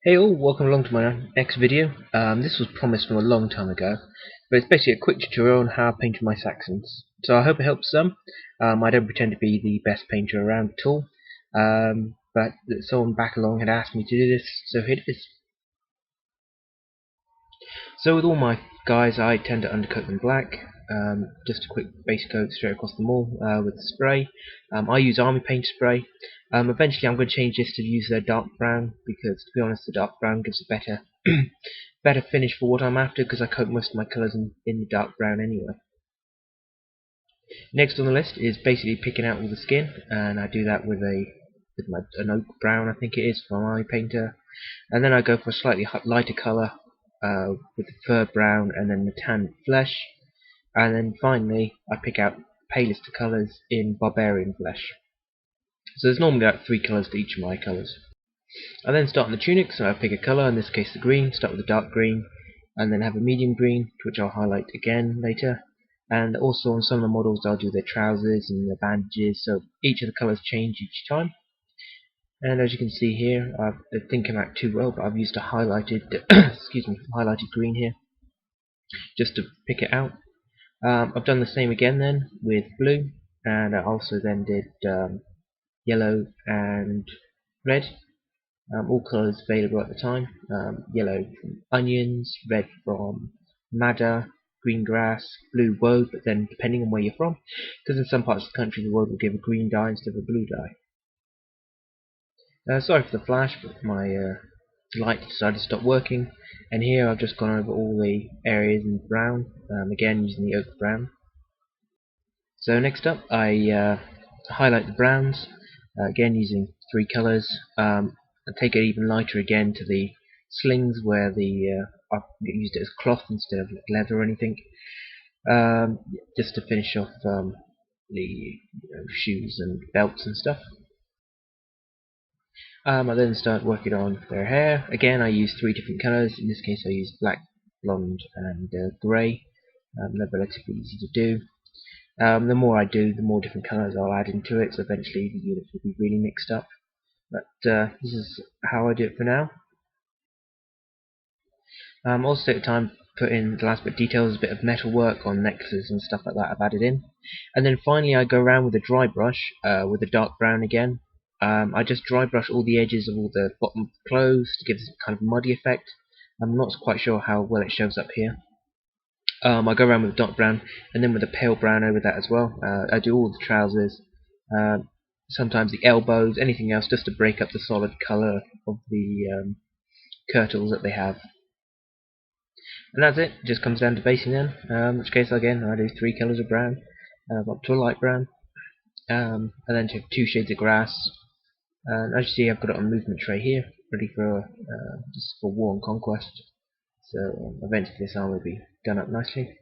Hey all, welcome along to my next video. This was promised from a long time ago, but it's basically a quick tutorial on how I painted my Saxons. So I hope it helps some. I don't pretend to be the best painter around at all, but someone back along had asked me to do this, so here it is. So with all my guys, I tend to undercoat them black. Just a quick base coat straight across them all with the spray. I use army paint spray. Eventually I'm going to change this to use their dark brown, because to be honest the dark brown gives a better better finish for what I'm after, because I coat most of my colours in the dark brown anyway. Next on the list is basically picking out all the skin, and I do that with an oak brown, I think it is, from Army Painter, and then I go for a slightly lighter colour with the fur brown and then the tan flesh, and then finally I pick out palest colours in barbarian flesh. So there's normally like 3 colours to each of my colours. I then start on the tunic, so I pick a colour, in this case the green, start with the dark green, and then have a medium green, which I'll highlight again later. And also on some of the models I'll do their trousers and their bandages, so each of the colours change each time. And as you can see here, I didn't come out too well, but I've used a highlighted highlighted green here, just to pick it out. I've done the same again then with blue, and I also then did yellow and red. All colours available at the time. Yellow from onions, red from madder, green grass, blue woad, but then depending on where you're from, because in some parts of the country the woad will give a green dye instead of a blue dye. Sorry for the flash, but my light decided to stop working, and here I've just gone over all the areas in brown, again using the oak brown. So next up I highlight the browns, again using 3 colours. And take it even lighter again to the slings where I've used it as cloth instead of leather or anything, just to finish off the shoes and belts and stuff. I then start working on their hair. Again I use 3 different colours. In this case I use black, blonde and grey. They're relatively easy to do. The more I do, the more different colours I'll add into it, so eventually the units will be really mixed up. But this is how I do it for now. Also take the time to put in the last bit of details, a bit of metal work on necklaces and stuff like that I've added in. And then finally I go around with a dry brush with a dark brown again. I just dry brush all the edges of all the bottom clothes to give this kind of muddy effect. I'm not quite sure how well it shows up here. I go around with a dark brown and then with a pale brown over that as well. I do all the trousers, sometimes the elbows, anything else, just to break up the solid colour of the kirtles that they have. And that's it. It just comes down to basing them, in which case again I do 3 colours of brown, up to a light brown, and then 2 shades of grass. And as you see I've got it on a movement tray here, ready for just for war and conquest. So eventually this arm will be done up nicely.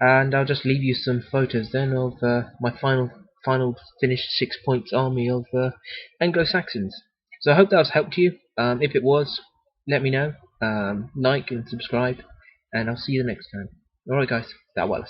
And I'll just leave you some photos then of my final finished 6 points army of Anglo-Saxons. So I hope that was helped you. If it was, let me know. Like and subscribe, and I'll see you the next time. Alright guys, that was.